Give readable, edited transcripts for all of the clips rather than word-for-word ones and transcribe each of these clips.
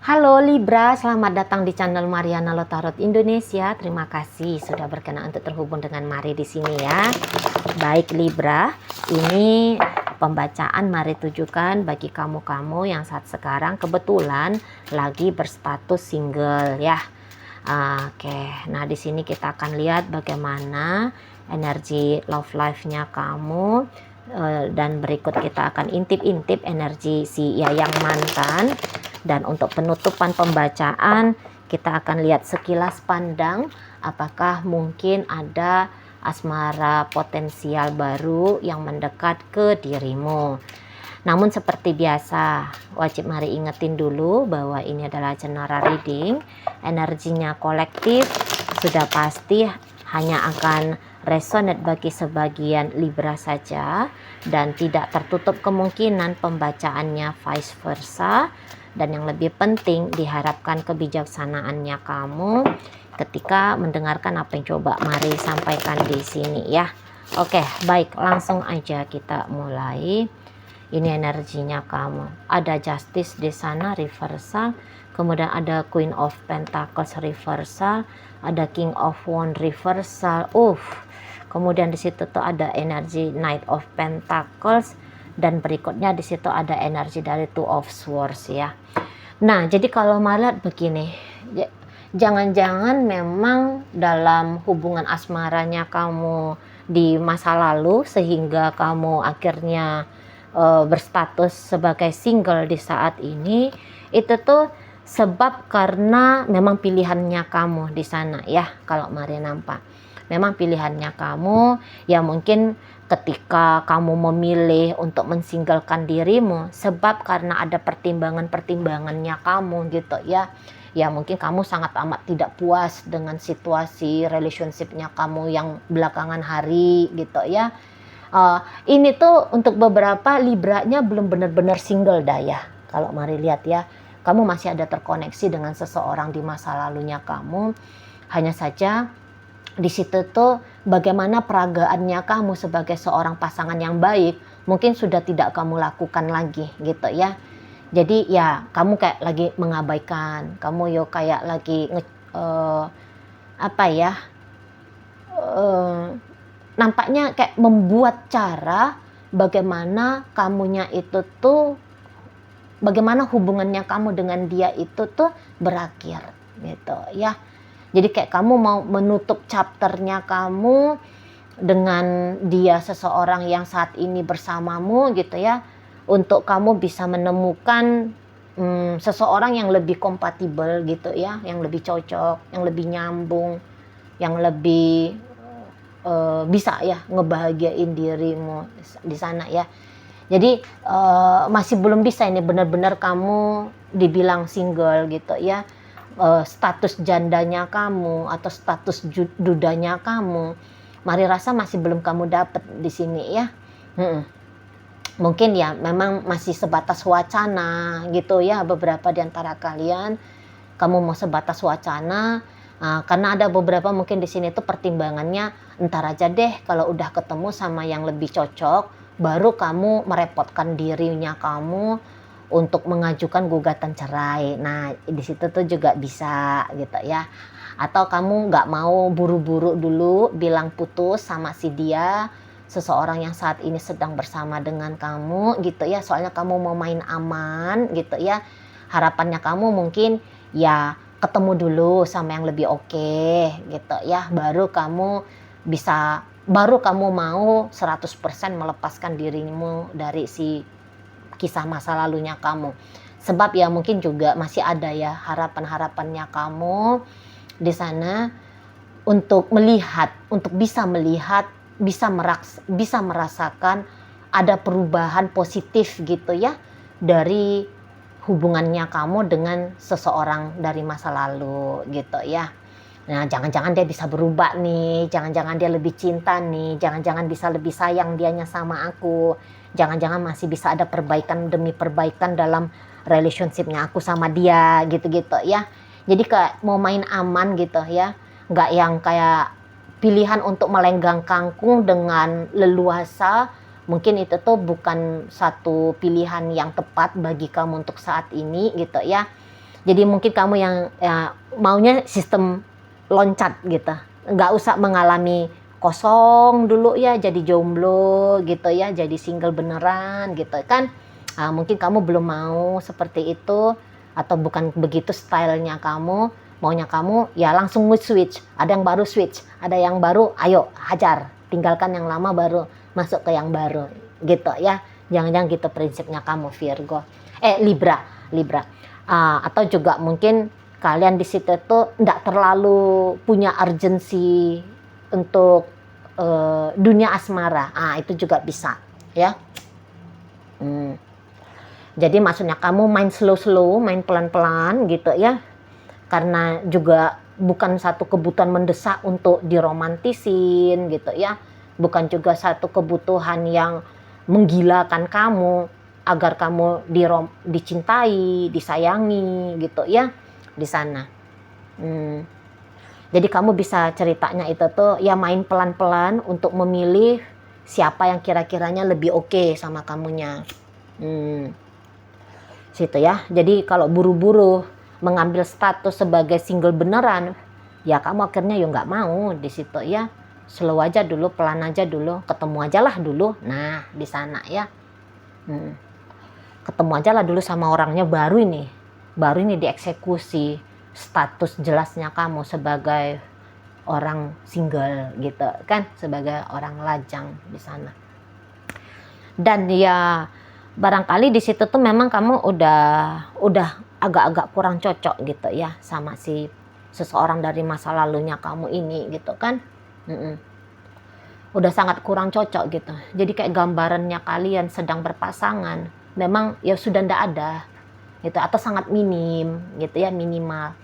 Halo Libra, selamat datang di channel Mariana Lotarot Indonesia. Terima kasih sudah berkenan untuk terhubung dengan Mari di sini ya. Baik Libra, ini pembacaan Mari tujukan bagi kamu-kamu yang saat sekarang kebetulan lagi berstatus single ya. Oke, nah di sini kita akan lihat bagaimana energi love life-nya kamu. Dan berikut kita akan intip-intip energi si Yayang mantan. Dan untuk penutupan pembacaan kita akan lihat sekilas pandang apakah mungkin ada asmara potensial baru yang mendekat ke dirimu. Namun seperti biasa wajib Mari ingetin dulu bahwa ini adalah general reading, energinya kolektif, sudah pasti hanya akan resonate bagi sebagian Libra saja dan tidak tertutup kemungkinan pembacaannya vice versa. Dan yang lebih penting diharapkan kebijaksanaannya kamu ketika mendengarkan apa yang coba Mari sampaikan di sini ya. Oke, baik, langsung aja kita mulai. Ini energinya kamu. Ada Justice di sana reversal, kemudian ada Queen of Pentacles reversal, ada King of Wands reversal. Kemudian di situ tuh ada energi Knight of Pentacles. Dan berikutnya di situ ada energi dari Two of Swords ya. Nah, jadi kalau Mari begini, jangan-jangan memang dalam hubungan asmaranya kamu di masa lalu sehingga kamu akhirnya berstatus sebagai single di saat ini, itu tuh sebab karena memang pilihannya kamu di sana ya. Kalau Mari nampak memang pilihannya kamu ya, mungkin ketika kamu memilih untuk mensinggalkan dirimu sebab karena ada pertimbangannya kamu gitu ya. Ya mungkin kamu sangat amat tidak puas dengan situasi relationshipnya kamu yang belakangan hari gitu ya. Ini tuh untuk beberapa Libranya belum benar-benar single dah ya. Kalau Mari lihat ya, kamu masih ada terkoneksi dengan seseorang di masa lalunya kamu. Hanya saja di situ tuh bagaimana peragaannya kamu sebagai seorang pasangan yang baik mungkin sudah tidak kamu lakukan lagi gitu ya. Jadi ya kamu kayak lagi mengabaikan, kamu yo kayak lagi nampaknya kayak membuat cara bagaimana kamunya itu tuh, bagaimana hubungannya kamu dengan dia itu tuh berakhir gitu ya. Jadi kayak kamu mau menutup chapternya kamu dengan dia, seseorang yang saat ini bersamamu gitu ya, untuk kamu bisa menemukan seseorang yang lebih kompatibel gitu ya, yang lebih cocok, yang lebih nyambung, yang lebih bisa ya ngebahagiain dirimu di sana ya. Jadi masih belum bisa ini benar-benar kamu dibilang single gitu ya. Status jandanya kamu atau status dudanya kamu, Mari rasa masih belum kamu dapat di sini ya. Mungkin ya memang masih sebatas wacana gitu ya, beberapa di antara kalian kamu mau sebatas wacana. Karena ada beberapa mungkin di sini tuh pertimbangannya entar aja deh, kalau udah ketemu sama yang lebih cocok baru kamu merepotkan dirinya kamu untuk mengajukan gugatan cerai. Nah, di situ tuh juga bisa gitu ya. Atau kamu nggak mau buru-buru dulu bilang putus sama si dia, seseorang yang saat ini sedang bersama dengan kamu gitu ya. Soalnya kamu mau main aman gitu ya. Harapannya kamu mungkin ya ketemu dulu sama yang lebih oke gitu ya. Baru kamu mau 100% melepaskan dirimu dari si kisah masa lalunya kamu. Sebab ya mungkin juga masih ada ya harapan-harapannya kamu di sana untuk bisa melihat, bisa merasakan ada perubahan positif gitu ya dari hubungannya kamu dengan seseorang dari masa lalu gitu ya. Nah, jangan-jangan dia bisa berubah nih, jangan-jangan dia lebih cinta nih, jangan-jangan bisa lebih sayang dianya sama aku, jangan-jangan masih bisa ada perbaikan demi perbaikan dalam relationshipnya aku sama dia gitu-gitu ya. Jadi kayak mau main aman gitu ya, nggak yang kayak pilihan untuk melenggang kangkung dengan leluasa. Mungkin itu tuh bukan satu pilihan yang tepat bagi kamu untuk saat ini gitu ya. Jadi mungkin kamu yang ya, maunya sistem loncat gitu, nggak usah mengalami kosong dulu ya, jadi jomblo gitu ya, jadi single beneran gitu kan. Mungkin kamu belum mau seperti itu, atau bukan begitu stylenya kamu. Maunya kamu ya langsung switch, ada yang baru switch, ada yang baru ayo hajar, tinggalkan yang lama baru masuk ke yang baru gitu ya. Jangan-jangan gitu prinsipnya kamu Virgo. Libra. Atau juga mungkin kalian di situ tuh enggak terlalu punya urgensi untuk dunia asmara. Itu juga bisa ya. Jadi maksudnya kamu main slow-slow, main pelan-pelan gitu ya. Karena juga bukan satu kebutuhan mendesak untuk diromantisin gitu ya. Bukan juga satu kebutuhan yang menggilakan kamu agar kamu dicintai, disayangi gitu ya di sana. Jadi kamu bisa ceritanya itu tuh ya main pelan-pelan untuk memilih siapa yang kira-kiranya lebih oke sama kamunya. Situ ya. Jadi kalau buru-buru mengambil status sebagai single beneran, ya kamu akhirnya ya nggak mau di situ ya. Slow aja dulu, pelan aja dulu, ketemu aja lah dulu. Nah di sana ya. Ketemu aja lah dulu sama orangnya, baru ini dieksekusi status jelasnya kamu sebagai orang single gitu kan, sebagai orang lajang di sana. Dan ya barangkali di situ tuh memang kamu udah agak-agak kurang cocok gitu ya sama si seseorang dari masa lalunya kamu ini gitu kan. Udah sangat kurang cocok gitu. Jadi kayak gambarannya kalian sedang berpasangan memang ya sudah ndak ada gitu, atau sangat minim gitu ya, minimal.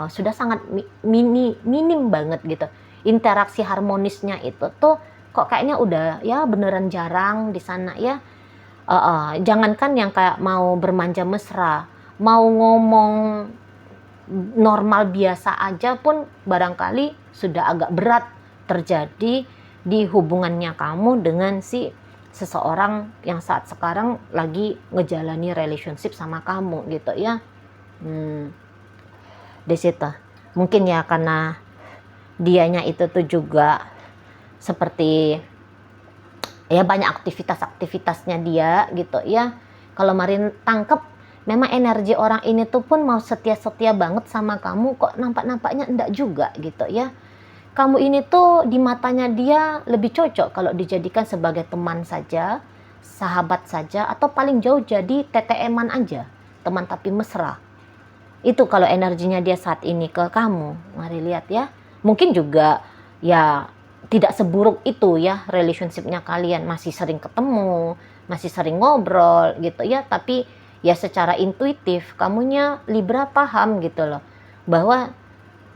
Sudah sangat minim banget gitu. Interaksi harmonisnya itu tuh kok kayaknya udah ya beneran jarang di sana ya. Jangankan yang kayak mau bermanja mesra, mau ngomong normal biasa aja pun barangkali sudah agak berat terjadi di hubungannya kamu dengan si seseorang yang saat sekarang lagi ngejalani relationship sama kamu gitu ya. Di situ mungkin ya karena dianya itu tuh juga seperti ya banyak aktivitasnya dia gitu ya. Kalau Marin tangkep memang energi orang ini tuh pun mau setia banget sama kamu, kok nampaknya enggak juga gitu ya. Kamu ini tuh di matanya dia lebih cocok kalau dijadikan sebagai teman saja, sahabat saja, atau paling jauh jadi TTM-an aja, teman tapi mesra. Itu kalau energinya dia saat ini ke kamu. Mari lihat ya. Mungkin juga ya tidak seburuk itu ya relationship-nya kalian, masih sering ketemu, masih sering ngobrol gitu ya, tapi ya secara intuitif kamunya Libra paham gitu loh bahwa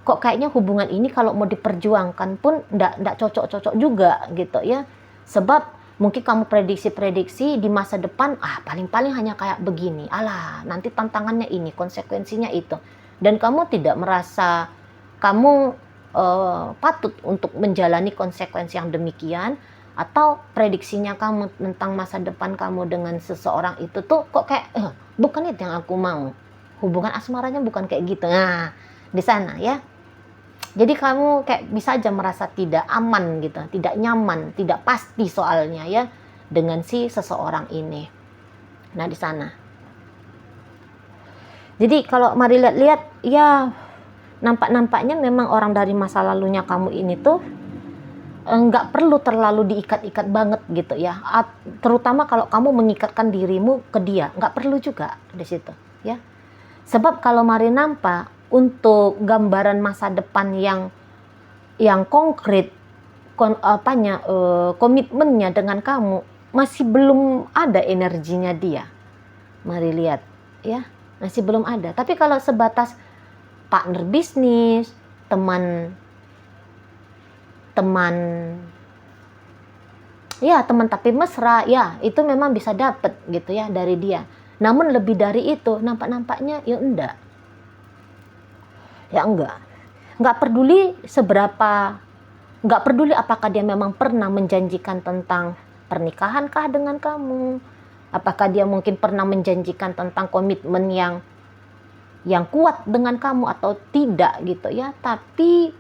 kok kayaknya hubungan ini kalau mau diperjuangkan pun ndak cocok-cocok juga gitu ya. Sebab mungkin kamu prediksi di masa depan paling-paling hanya kayak begini. Nanti tantangannya ini, konsekuensinya itu. Dan kamu tidak merasa kamu patut untuk menjalani konsekuensi yang demikian, atau prediksinya kamu tentang masa depan kamu dengan seseorang itu tuh kok kayak bukan itu yang aku mau. Hubungan asmaranya bukan kayak gitu. Nah, di sana ya. Jadi kamu kayak bisa aja merasa tidak aman gitu, tidak nyaman, tidak pasti soalnya ya dengan si seseorang ini. Nah di sana. Jadi kalau mari lihat-lihat ya nampaknya memang orang dari masa lalunya kamu ini tuh nggak perlu terlalu diikat-ikat banget gitu ya. Terutama kalau kamu mengikatkan dirimu ke dia, nggak perlu juga di situ ya. Sebab kalau mari nampak untuk gambaran masa depan yang konkret, komitmennya dengan kamu masih belum ada energinya dia. Mari lihat ya, masih belum ada. Tapi kalau sebatas partner bisnis, teman tapi mesra ya, itu memang bisa dapet gitu ya dari dia. Namun lebih dari itu nampaknya ya enggak. Ya enggak peduli enggak peduli apakah dia memang pernah menjanjikan tentang pernikahankah dengan kamu, apakah dia mungkin pernah menjanjikan tentang komitmen yang yang kuat dengan kamu atau tidak gitu ya, tapi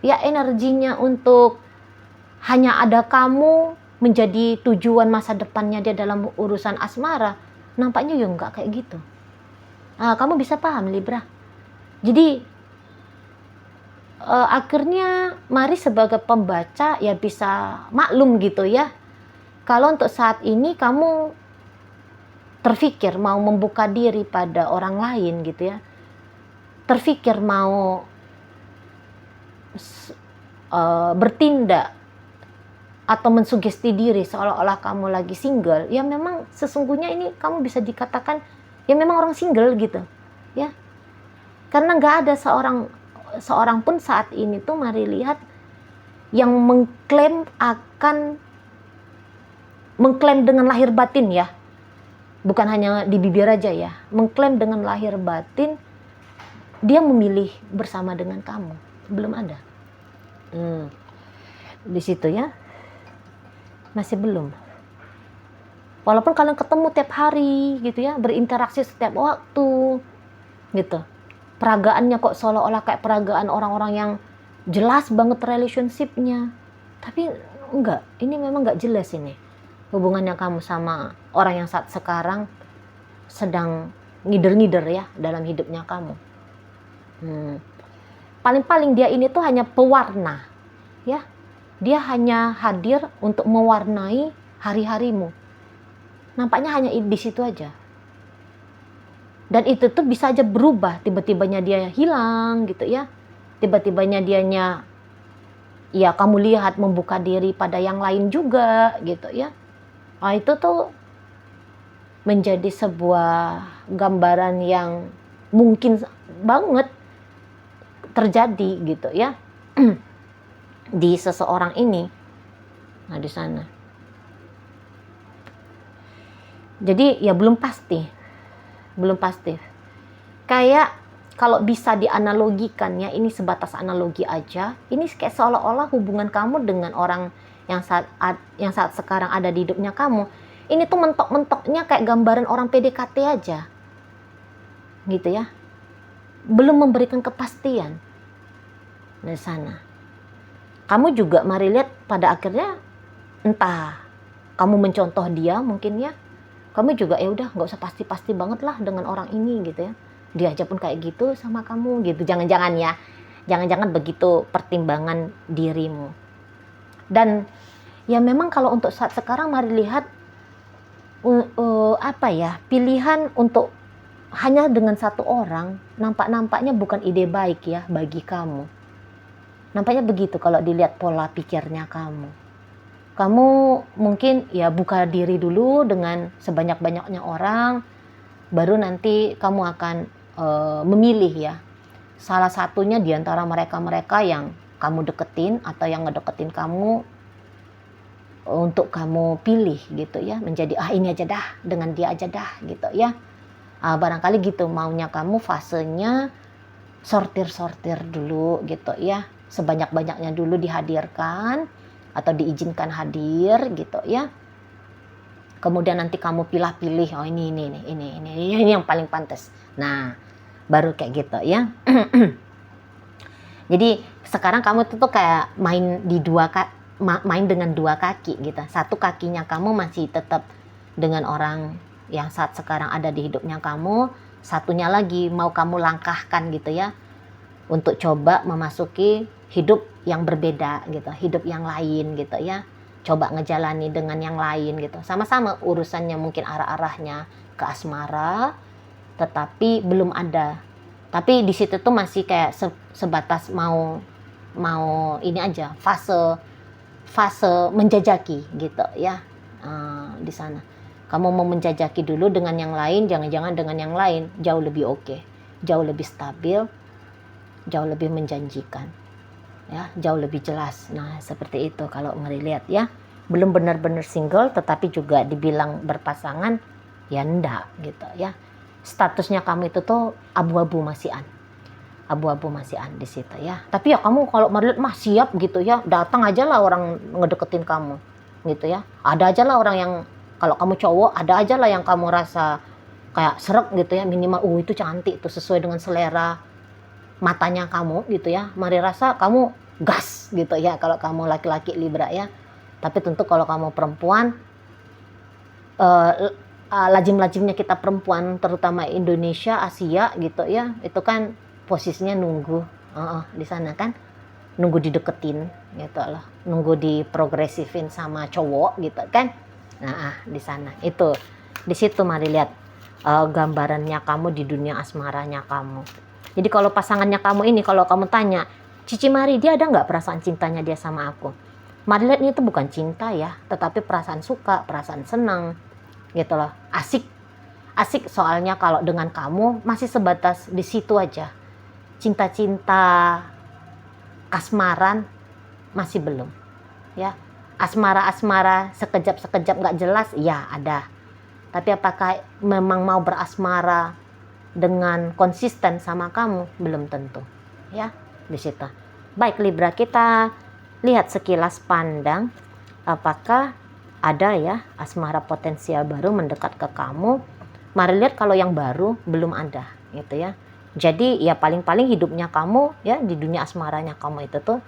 ya energinya untuk hanya ada kamu menjadi tujuan masa depannya dia dalam urusan asmara, nampaknya ya enggak kayak gitu. Kamu bisa paham Libra. Jadi akhirnya Mari sebagai pembaca ya bisa maklum gitu ya, kalau untuk saat ini kamu terfikir mau membuka diri pada orang lain gitu ya, terfikir mau bertindak atau mensugesti diri seolah-olah kamu lagi single, ya memang sesungguhnya ini kamu bisa dikatakan ya memang orang single gitu ya, karena nggak ada seorang pun saat ini tuh Mari lihat yang mengklaim dengan lahir batin ya, bukan hanya di bibir aja ya, mengklaim dengan lahir batin dia memilih bersama dengan kamu, belum ada. Di situ ya, masih belum. Walaupun kalian ketemu tiap hari gitu ya, berinteraksi setiap waktu gitu, peragaannya kok seolah-olah kayak peragaan orang-orang yang jelas banget relationship-nya, tapi enggak, ini memang enggak jelas ini hubungannya kamu sama orang yang saat sekarang sedang ngider-ngider ya dalam hidupnya kamu. Paling-paling dia ini tuh hanya pewarna ya, dia hanya hadir untuk mewarnai hari-harimu, nampaknya hanya di situ aja. Dan itu tuh bisa aja berubah, tiba-tibanya dia hilang gitu ya, tiba-tibanya dianya ya kamu lihat membuka diri pada yang lain juga gitu ya. Itu tuh menjadi sebuah gambaran yang mungkin banget terjadi gitu ya di seseorang ini. Nah di sana. Jadi ya belum pasti. Kayak kalau bisa dianalogikan ya, ini sebatas analogi aja. Ini kayak seolah-olah hubungan kamu dengan orang yang saat sekarang ada di hidupnya kamu, ini tuh mentok-mentoknya kayak gambaran orang PDKT aja. Gitu ya. Belum memberikan kepastian dari sana. Kamu juga Mari lihat pada akhirnya entah kamu mencontoh dia mungkin ya, kamu juga ya udah nggak usah pasti-pasti banget lah dengan orang ini gitu ya, dia aja pun kayak gitu sama kamu gitu, jangan-jangan begitu pertimbangan dirimu. Dan ya memang kalau untuk saat sekarang Mari lihat pilihan untuk hanya dengan satu orang nampaknya bukan ide baik ya bagi kamu. Nampaknya begitu kalau dilihat pola pikirnya kamu. Kamu mungkin ya buka diri dulu dengan sebanyak-banyaknya orang, baru nanti kamu akan memilih ya salah satunya di antara mereka yang kamu deketin atau yang ngedeketin kamu untuk kamu pilih gitu ya, menjadi ini aja dah, dengan dia aja dah gitu ya. Barangkali gitu maunya kamu, fasenya sortir dulu gitu ya, sebanyak-banyaknya dulu dihadirkan atau diizinkan hadir gitu ya. Kemudian nanti kamu pilih-pilih, oh ini yang paling pantas. Nah, baru kayak gitu ya. Jadi sekarang kamu tuh kayak main dengan dua kaki gitu. Satu kakinya kamu masih tetap dengan orang yang saat sekarang ada di hidupnya kamu, satunya lagi mau kamu langkahkan gitu ya, untuk coba memasuki hidup yang berbeda gitu, hidup yang lain gitu ya, coba ngejalani dengan yang lain gitu, sama-sama urusannya mungkin arah-arahnya ke asmara, tetapi belum ada, tapi di situ tuh masih kayak sebatas mau ini aja, fase menjajaki gitu ya. Di sana kamu mau menjajaki dulu dengan yang lain, jangan-jangan dengan yang lain jauh lebih oke, jauh lebih stabil, jauh lebih menjanjikan ya, jauh lebih jelas. Nah seperti itu kalau Mari lihat ya, belum benar-benar single tetapi juga dibilang berpasangan ya enggak gitu ya. Statusnya kamu itu tuh abu-abu masihan di situ ya. Tapi ya kamu kalau Mari lihat mah siap gitu ya, datang aja lah orang ngedeketin kamu gitu ya, ada aja lah orang yang, kalau kamu cowok ada aja lah yang kamu rasa kayak seret gitu ya, minimal itu cantik tuh, sesuai dengan selera matanya kamu gitu ya. Mari rasa kamu gas gitu ya kalau kamu laki-laki Libra ya. Tapi tentu kalau kamu perempuan, lajim-lajimnya kita perempuan terutama Indonesia, Asia gitu ya, itu kan posisinya nunggu di sana kan, nunggu dideketin gitu loh, nunggu diprogresifin sama cowok gitu kan. Nah, di sana itu, di situ mari lihat gambarannya kamu di dunia asmaranya kamu. Jadi kalau pasangannya kamu ini, kalau kamu tanya, Cici Mari, dia ada nggak perasaan cintanya dia sama aku? Mari lihat, ini tuh bukan cinta ya, tetapi perasaan suka, perasaan senang gitu loh. Asik soalnya kalau dengan kamu masih sebatas di situ aja. Cinta-cinta kasmaran masih belum ya. Asmara-asmara sekejap-sekejap nggak jelas ya ada. Tapi apakah memang mau berasmara dengan konsisten sama kamu? Belum tentu ya, di situ. Baik Libra, kita lihat sekilas pandang apakah ada ya asmara potensial baru mendekat ke kamu. Mari lihat kalau yang baru belum ada gitu ya. Jadi ya paling-paling hidupnya kamu ya di dunia asmaranya kamu itu tuh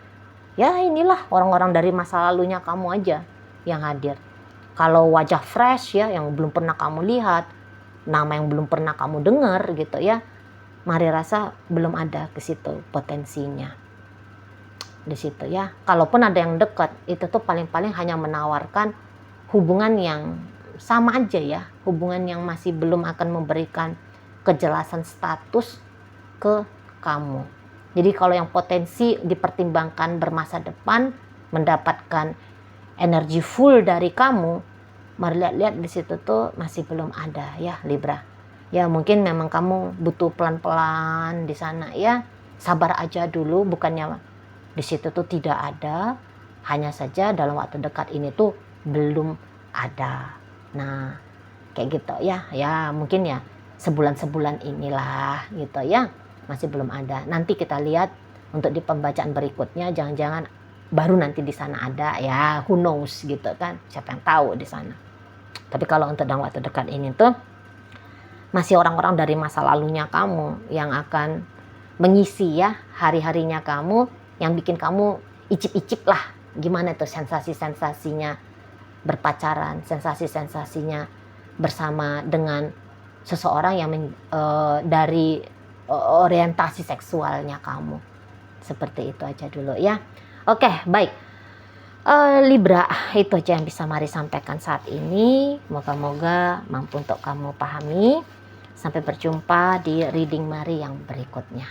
ya inilah orang-orang dari masa lalunya kamu aja yang hadir. Kalau wajah fresh ya yang belum pernah kamu lihat, nama yang belum pernah kamu dengar gitu ya, mari rasa belum ada ke situ potensinya. Di situ ya. Kalaupun ada yang dekat, itu tuh paling-paling hanya menawarkan hubungan yang sama aja ya, hubungan yang masih belum akan memberikan kejelasan status ke kamu. Jadi kalau yang potensi dipertimbangkan bermasa depan, mendapatkan energi full dari kamu, mari lihat-lihat di situ tuh masih belum ada ya Libra. Ya mungkin memang kamu butuh pelan-pelan di sana ya, sabar aja dulu, bukannya di situ tuh tidak ada, hanya saja dalam waktu dekat ini tuh belum ada. Nah kayak gitu ya, ya mungkin ya sebulan-sebulan inilah gitu ya, masih belum ada. Nanti kita lihat untuk di pembacaan berikutnya, jangan-jangan baru nanti di sana ada ya, who knows gitu kan, siapa yang tahu di sana. Tapi kalau untuk dalam waktu dekat ini tuh masih orang-orang dari masa lalunya kamu yang akan mengisi ya hari-harinya kamu, yang bikin kamu icip-icip lah gimana tuh sensasi-sensasinya berpacaran, sensasi-sensasinya bersama dengan seseorang yang dari orientasi seksualnya kamu. Seperti itu aja dulu ya. Oke, baik. Libra, itu aja yang bisa Mari sampaikan saat ini. Moga-moga mampu untuk kamu pahami. Sampai berjumpa di reading Mari yang berikutnya.